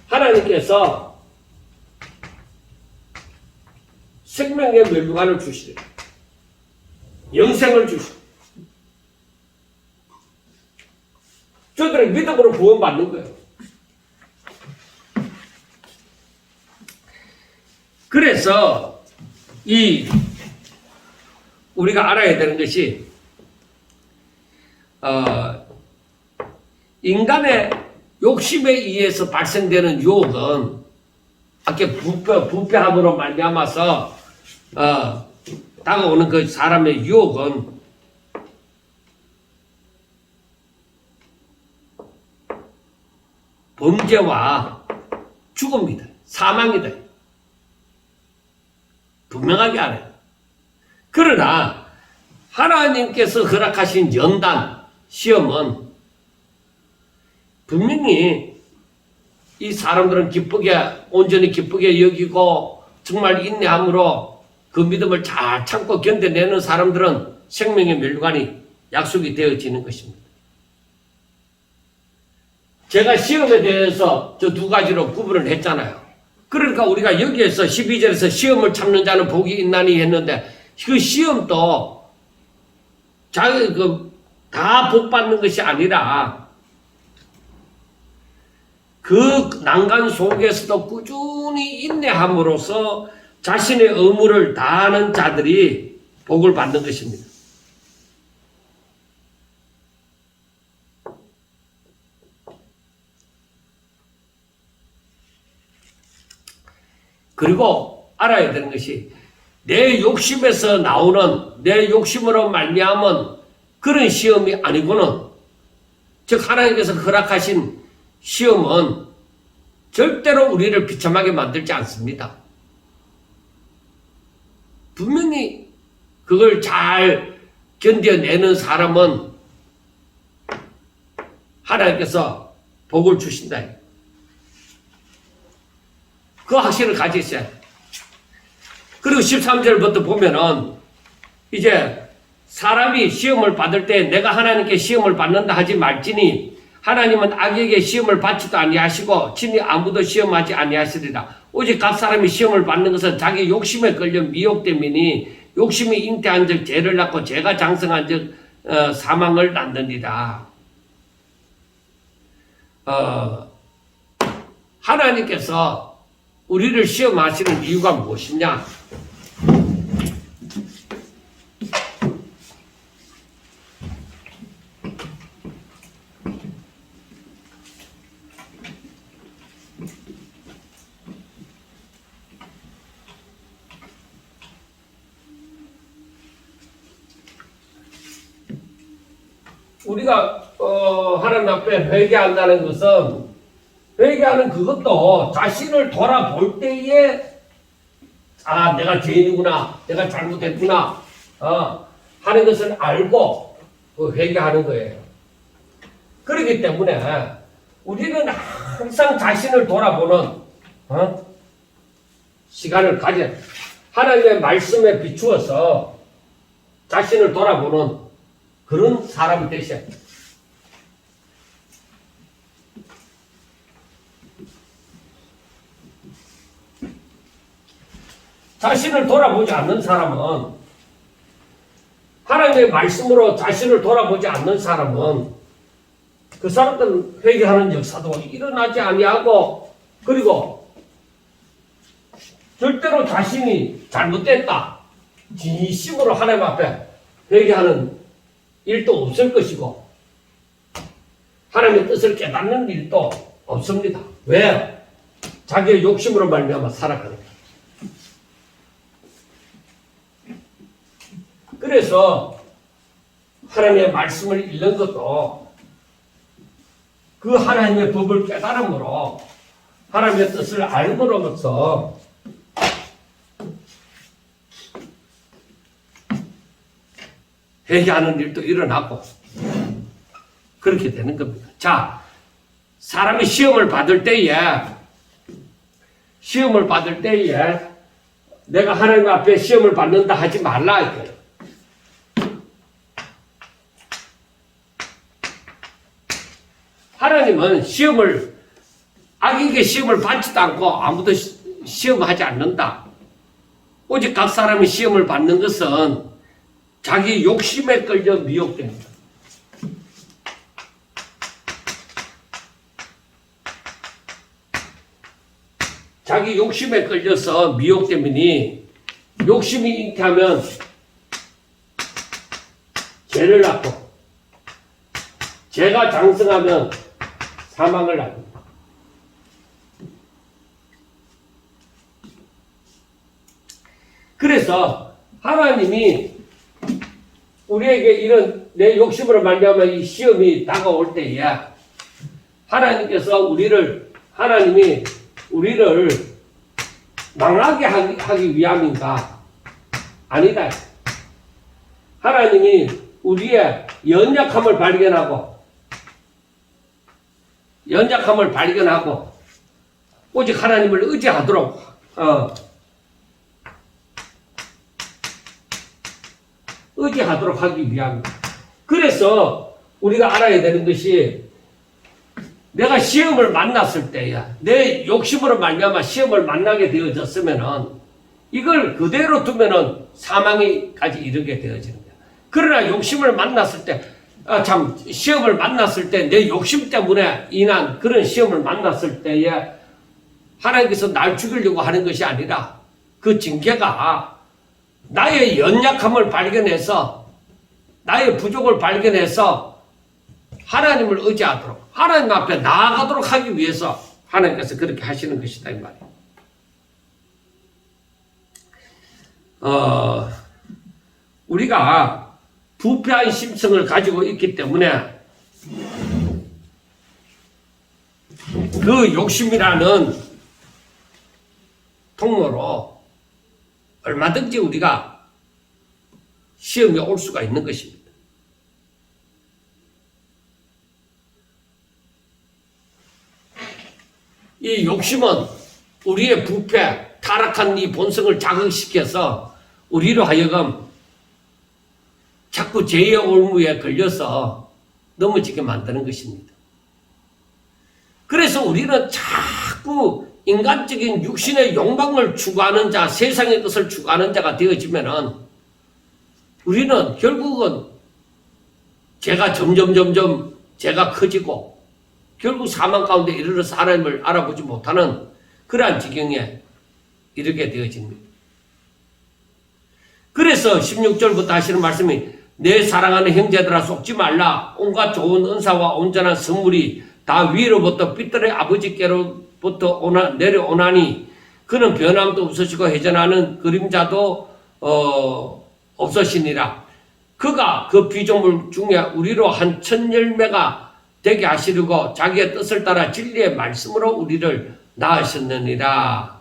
하나님께서 생명의 멸류관을 주시래. 영생을 주시래. 저들은 믿음으로 구원받는 거예요. 그래서 우리가 알아야 되는 것이 인간의 욕심에 의해서 발생되는 유혹은 아까 부패함으로 말미암아서 다가오는 그 사람의 유혹은 범죄와 죽음이다. 사망이다. 분명하게 알아요. 그러나 하나님께서 허락하신 연단, 시험은 분명히 이 사람들은 온전히 기쁘게 여기고 정말 인내함으로 그 믿음을 잘 참고 견뎌내는 사람들은 생명의 멸류관이 약속이 되어지는 것입니다. 제가 시험에 대해서 저 두 가지로 구분을 했잖아요. 그러니까 우리가 여기에서 12절에서 시험을 참는 자는 복이 있나니 했는데 그 시험도 다 복 받는 것이 아니라 그 난간 속에서도 꾸준히 인내함으로써 자신의 의무를 다하는 자들이 복을 받는 것입니다. 그리고 알아야 되는 것이 내 욕심에서 나오는 내 욕심으로 말미암은 그런 시험이 아니고는 즉 하나님께서 허락하신 시험은 절대로 우리를 비참하게 만들지 않습니다. 분명히 그걸 잘 견뎌내는 사람은 하나님께서 복을 주신다. 그 확신을 가지세요. 그리고 13절부터 보면은 이제 사람이 시험을 받을 때 내가 하나님께 시험을 받는다 하지 말지니 하나님은 악에게 시험을 받지도 아니하시고 친히 아무도 시험하지 아니하시리라. 오직 각 사람이 시험을 받는 것은 자기 욕심에 끌려 미혹됨이니 욕심이 잉태한 즉 죄를 낳고 죄가 장성한 즉 사망을 낳느니라. 하나님께서 우리를 시험하시는 이유가 무엇이냐? 우리가 하나님 앞에 회개한다는 것은 회개하는 그것도 자신을 돌아볼 때에 내가 죄인이구나, 내가 잘못했구나 하는 것을 알고 회개하는 거예요. 그렇기 때문에 우리는 항상 자신을 돌아보는 시간을 가져 하나님의 말씀에 비추어서 자신을 돌아보는 그런 사람이 되셔야 돼요. 자신을 돌아보지 않는 사람은 하나님의 말씀으로 자신을 돌아보지 않는 사람은 그 사람들은 회개하는 역사도 일어나지 아니하고 그리고 절대로 자신이 잘못됐다 진심으로 하나님 앞에 회개하는 일도 없을 것이고 하나님의 뜻을 깨닫는 일도 없습니다. 왜? 자기의 욕심으로 말미암아 살아가는 거예요. 그래서 하나님의 말씀을 읽는 것도 그 하나님의 법을 깨달음으로 하나님의 뜻을 알므로써 회개하는 일도 일어나고 그렇게 되는 겁니다. 자, 사람이 시험을 받을 때에 내가 하나님 앞에 시험을 받는다 하지 말라 이거예요. 하나님은 악에게 시험을 받지도 않고 아무도 시험하지 않는다. 오직 각 사람이 시험을 받는 것은 자기 욕심에 끌려 미혹됩니다. 자기 욕심에 끌려서 미혹됨이니 욕심이 잉태하면 죄를 낳고 죄가 장성하면 사망을 합니다. 그래서 하나님이 우리에게 이런 내 욕심으로 말미암아 이 시험이 다가올 때에 하나님이 우리를 망하게 하기 위함인가? 아니다. 하나님이 우리의 연약함을 발견하고 오직 하나님을 의지하도록 하기 위함입니다. 그래서 우리가 알아야 되는 것이 내가 시험을 만났을 때야 내 욕심으로 말미암아 시험을 만나게 되어졌으면은 이걸 그대로 두면은 사망이까지 이르게 되어지는 거야. 그러나 욕심을 만났을 때 시험을 만났을 때 내 욕심 때문에 인한 그런 시험을 만났을 때에 하나님께서 날 죽이려고 하는 것이 아니라 그 징계가 나의 연약함을 발견해서 나의 부족을 발견해서 하나님을 의지하도록 하나님 앞에 나아가도록 하기 위해서 하나님께서 그렇게 하시는 것이다 이 말이에요. 우리가 부패한 심성을 가지고 있기 때문에 그 욕심이라는 통로로 얼마든지 우리가 시험이 올 수가 있는 것입니다. 이 욕심은 우리의 부패, 타락한 이 본성을 자극시켜서 우리로 하여금 자꾸 죄의 올무에 걸려서 넘어지게 만드는 것입니다. 그래서 우리는 자꾸 인간적인 육신의 욕망을 추구하는 자, 세상의 것을 추구하는 자가 되어지면은 우리는 결국은 죄가 점점 죄가 커지고 결국 사망 가운데 이르러서 하나님을 알아보지 못하는 그러한 지경에 이르게 되어집니다. 그래서 16절부터 하시는 말씀이 내 사랑하는 형제들아 속지 말라. 온갖 좋은 은사와 온전한 선물이 다 위로부터 빛들의 아버지께로부터 내려오나니 그는 변함도 없으시고 회전하는 그림자도 없으시니라. 그가 그 피조물 중에 우리로 한 천 열매가 되게 하시려고 자기의 뜻을 따라 진리의 말씀으로 우리를 낳으셨느니라.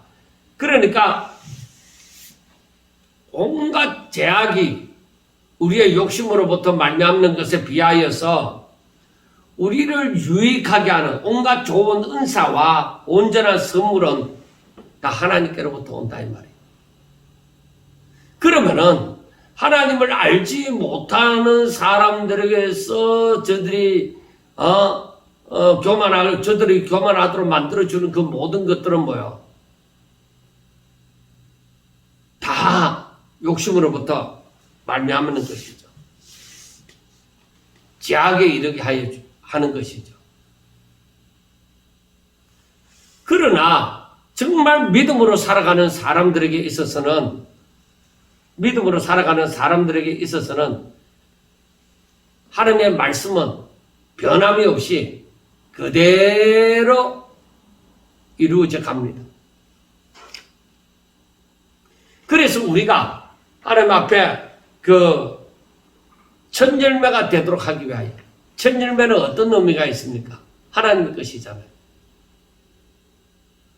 그러니까 온갖 제약이 우리의 욕심으로부터 말미암는 것에 비하여서 우리를 유익하게 하는 온갖 좋은 은사와 온전한 선물은 다 하나님께로부터 온다 이 말이에요. 그러면은 하나님을 알지 못하는 사람들에게서 저들이 교만하도록 만들어주는 그 모든 것들은 뭐예요? 다 욕심으로부터 말미암는 것이죠. 제약에 이르게 하는 것이죠. 그러나 정말 믿음으로 살아가는 사람들에게 있어서는 하나님의 말씀은 변함이 없이 그대로 이루어져 갑니다. 그래서 우리가 하나님 앞에 그 천 열매가 되도록 하기 위하여, 천 열매는 어떤 의미가 있습니까? 하나님의 것이잖아요.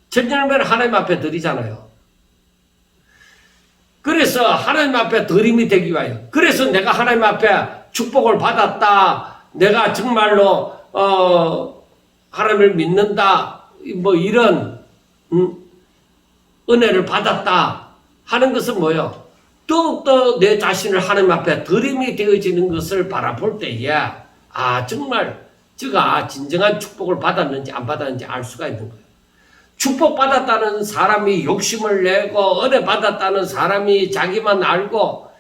천 열매는 하나님 앞에 드리잖아요. 그래서 하나님 앞에 드림이 되기 위하여, 그래서 내가 하나님 앞에 축복을 받았다, 내가 정말로 하나님을 믿는다, 뭐 이런 은혜를 받았다 하는 것은 뭐예요? 더욱더 내 자신을 하나님 앞에 드림이 되어지는 것을 바라볼 때에 정말 제가 진정한 축복을 받았는지 안 받았는지 알 수가 있는 거예요. 축복받았다는 사람이 욕심을 내고 은혜 받았다는 사람이 자기만 알고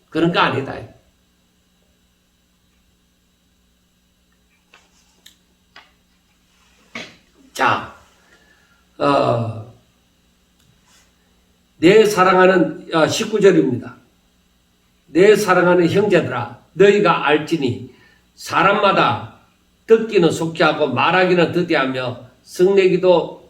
그런 거 아니다. 자, 내 사랑하는 19절입니다. 내 사랑하는 형제들아 너희가 알지니 사람마다 듣기는 속히 하고 말하기는 더디하며 성내기도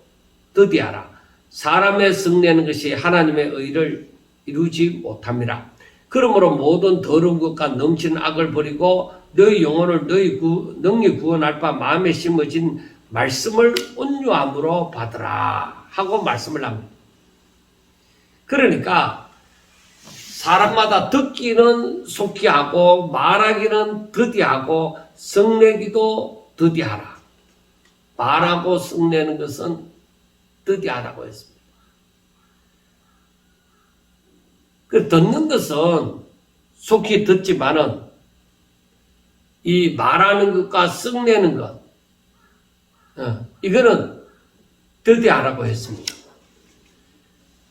더디하라. 사람의 성내는 것이 하나님의 의를 이루지 못함이라. 그러므로 모든 더러운 것과 넘치는 악을 버리고 너희 영혼을 너희 능히 구원할 바 마음에 심어진 말씀을 온유함으로 받으라 하고 말씀을 합니다. 그러니까 사람마다 듣기는 속히 하고 말하기는 더디하고 성내기도 더디하라. 말하고 성내는 것은 더디하라고 했습니다. 그 듣는 것은 속히 듣지만은 이 말하는 것과 성내는 것, 이거는 더디하라고 했습니다.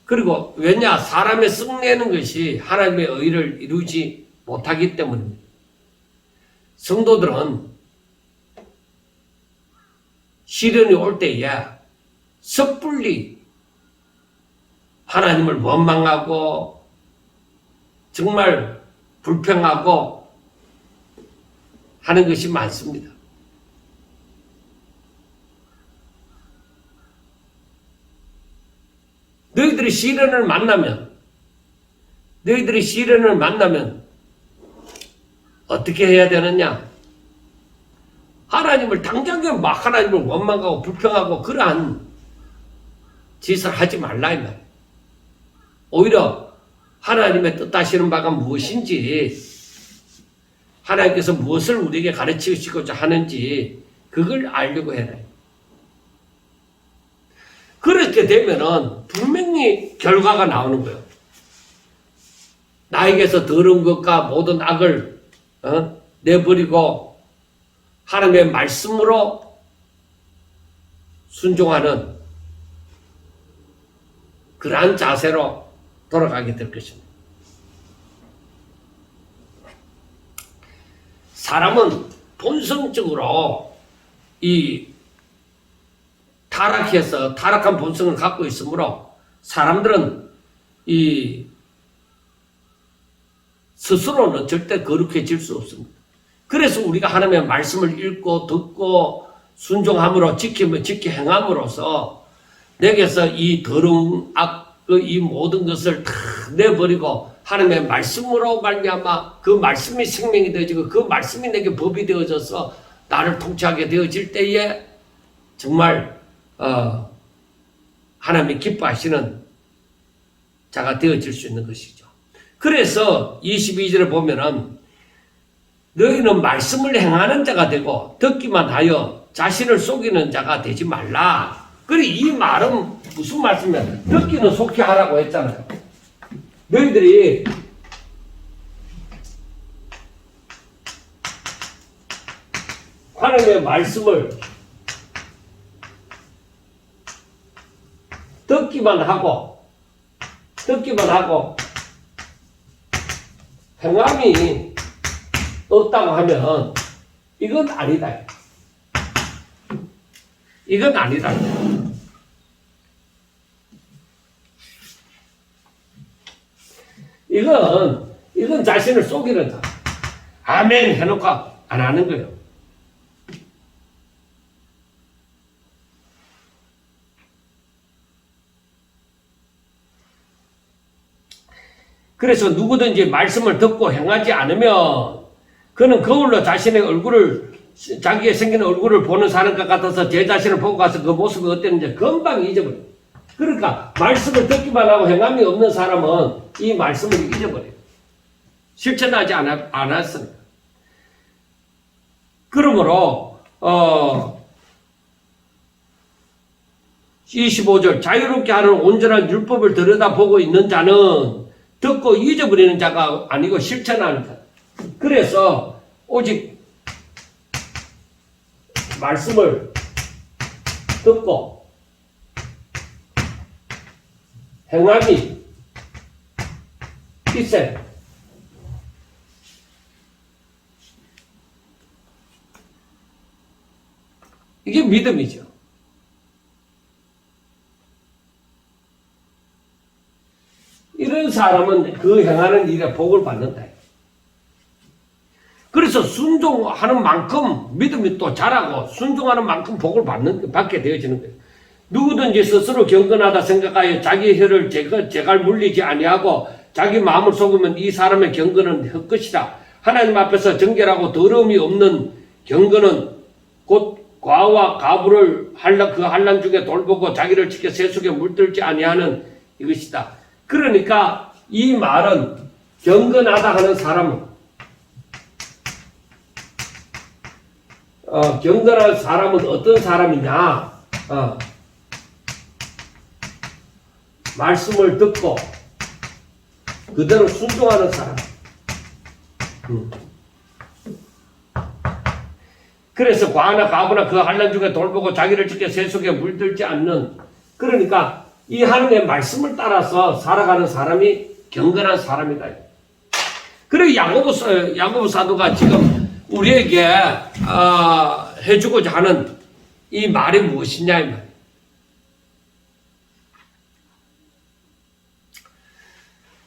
그리고 왜냐? 사람의 성내는 것이 하나님의 의를 이루지 못하기 때문입니다. 성도들은 시련이 올 때에 섣불리 하나님을 원망하고 정말 불평하고 하는 것이 많습니다. 너희들이 시련을 만나면 어떻게 해야 되느냐? 하나님을 당장에 막 하나님을 원망하고 불평하고 그러한 짓을 하지 말라 이 말이에요. 오히려 하나님의 뜻하시는 바가 무엇인지, 하나님께서 무엇을 우리에게 가르치시고자 하는지 그걸 알려고 해라. 그렇게 되면은 분명히 결과가 나오는 거예요. 나에게서 더러운 것과 모든 악을 내버리고 하나님의 말씀으로 순종하는 그러한 자세로 돌아가게 될 것입니다. 사람은 본성적으로 이 타락한 본성을 갖고 있으므로 사람들은 이 스스로는 절대 거룩해질 수 없습니다. 그래서 우리가 하나님의 말씀을 읽고 듣고 순종함으로 지키 행함으로써 내게서 이 더러운 악, 이 모든 것을 다 내버리고 하나님의 말씀으로 말미암아 그 말씀이 생명이 되어지고 그 말씀이 내게 법이 되어져서 나를 통치하게 되어질 때에 정말 하나님이 기뻐하시는 자가 되어질 수 있는 것이죠. 그래서 22절에 보면은 너희는 말씀을 행하는 자가 되고 듣기만 하여 자신을 속이는 자가 되지 말라. 그래, 이 말은 무슨 말씀이야? 듣기는 속히 하라고 했잖아요. 너희들이 하나님의 말씀을 듣기만 하고 행함이 없다고 하면 이건 아니다. 이건 아니다. 이건 자신을 속이는 자. 아멘 해놓고 안 하는 거예요. 그래서 누구든지 말씀을 듣고 행하지 않으면 그는 거울로 자신의 얼굴을, 자기의 생긴 얼굴을 보는 사람과 같아서 제 자신을 보고 가서 그 모습이 어땠는지 금방 잊어버려요. 그러니까 말씀을 듣기만 하고 행함이 없는 사람은 이 말씀을 잊어버려요. 실천하지 않았으니까. 그러므로 25절 자유롭게 하는 온전한 율법을 들여다보고 있는 자는 듣고 잊어버리는 자가 아니고 실천하는 자. 그래서 오직 말씀을 듣고 행함이 있어요. 이게 믿음이죠. 이런 사람은 그 행하는 일에 복을 받는다. 그래서 순종하는 만큼 믿음이 또 자라고 순종하는 만큼 복을 받게 되어지는 거예요. 누구든지 스스로 경건하다 생각하여 자기 혀를 제갈 물리지 아니하고 자기 마음을 속으면 이 사람의 경건은 헛것이다. 하나님 앞에서 정결하고 더러움이 없는 경건은 곧 과와 가부를 그 환난 중에 돌보고 자기를 지켜 세속에 물들지 아니하는 이것이다. 그러니까 이 말은 경건하다 하는 사람은 경건한 사람은 어떤 사람이냐? 말씀을 듣고 그대로 순종하는 사람. 그래서 과나 가부나 그 환난 중에 돌보고 자기를 지켜 세속에 물들지 않는, 그러니까 이 하나님의 말씀을 따라서 살아가는 사람이 경건한 사람이다. 그리고 야고보 사도가 지금 우리에게 해주고자 하는 이 말이 무엇이냐 이 말이에요.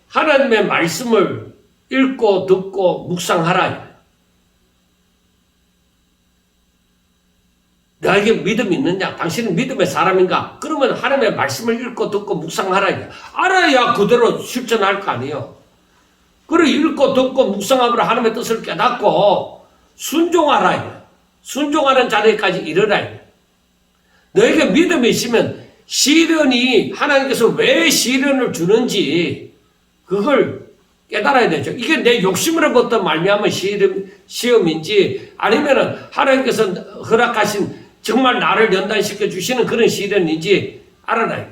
하나님의 말씀을 읽고 듣고 묵상하라. 너에게 믿음이 있느냐? 당신은 믿음의 사람인가? 그러면 하나님의 말씀을 읽고 듣고 묵상하라. 알아야 그대로 실천할 거 아니에요. 그리고 읽고 듣고 묵상하므로 하나님의 뜻을 깨닫고 순종하라. 순종하는 자리까지 이르라. 너에게 믿음이 있으면 시련이 하나님께서 왜 시련을 주는지 그걸 깨달아야 되죠. 이게 내 욕심으로부터 말미암은 시험인지 아니면은 하나님께서 허락하신 정말 나를 연단시켜 주시는 그런 시련인지 알아라.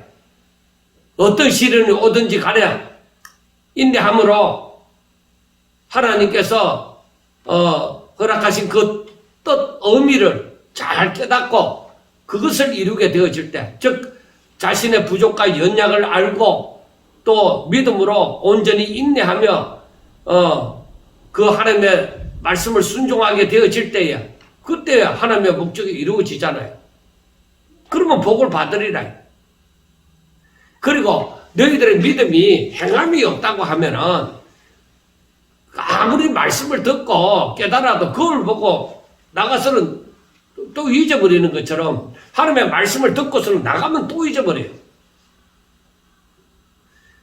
어떤 시련이 오든지 간에 인내함으로 하나님께서 허락하신 그 뜻 의미를 잘 깨닫고 그것을 이루게 되어질 때, 즉 자신의 부족과 연약을 알고 또 믿음으로 온전히 인내하며 그 하나님의 말씀을 순종하게 되어질 때에 그때 하나님의 목적이 이루어지잖아요. 그러면 복을 받으리라. 그리고 너희들의 믿음이 행함이 없다고 하면은 아무리 말씀을 듣고 깨달아도 그걸 보고 나가서는 또 잊어버리는 것처럼 하나님의 말씀을 듣고서는 나가면 또 잊어버려요.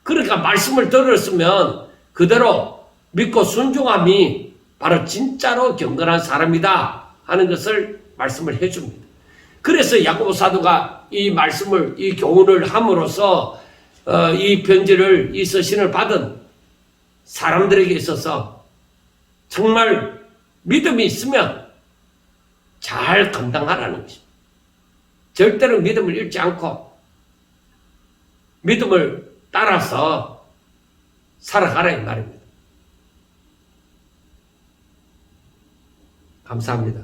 그러니까 말씀을 들었으면 그대로 믿고 순종함이 바로 진짜로 경건한 사람이다 하는 것을 말씀을 해줍니다. 그래서 야고보 사도가 이 말씀을, 이 교훈을 함으로써 이 편지를, 이 서신을 받은 사람들에게 있어서 정말 믿음이 있으면 잘 감당하라는 것입니다. 절대로 믿음을 잃지 않고 믿음을 따라서 살아가라 이 말입니다. 감사합니다.